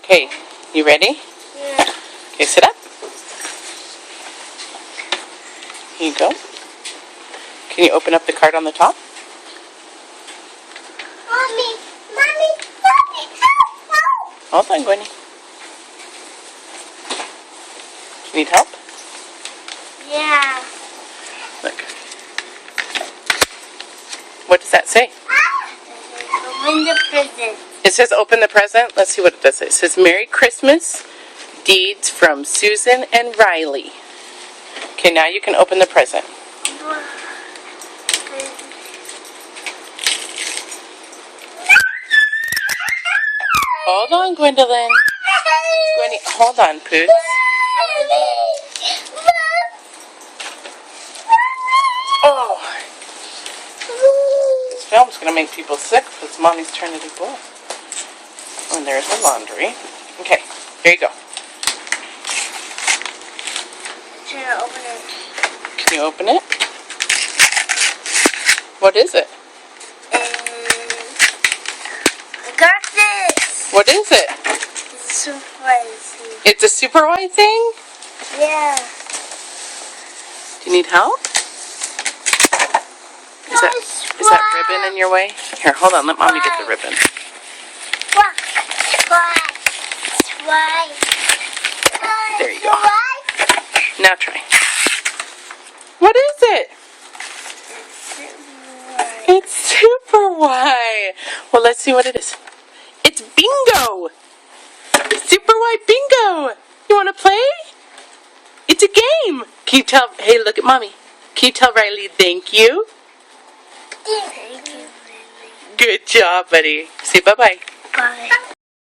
Okay, you ready? Yeah. Okay, sit up. Here you go. Can you open up the card on the top? Mommy, help! Hold on, Gwenny. You need help? Yeah. Look. What does that say? Open the present. It says open the present. Let's see what it does. It says Merry Christmas, deeds from Susan and Riley. Okay, now you can open the present. Hold on, Gwendolyn. Gwenny, hold on, Pooch. Oh, this film's going to make people sick because Mommy's turning to blue. And there's the laundry. Okay, here you go. Trying to open it. Can you open it? What is it? I got this. What is it? It's a surprise. It's a super white thing? Yeah. Do you need help? Is that ribbon in your way? Here, hold on. Let Mommy get the ribbon. There you go. Now try. What is it? It's super white. Well, let's see what it is. It's bingo. Super white bingo. You want to play? It's a game. Can you tell? Hey, look at Mommy. Can you tell Riley thank you? Thank you. Good job, buddy. Say bye-bye. Bye.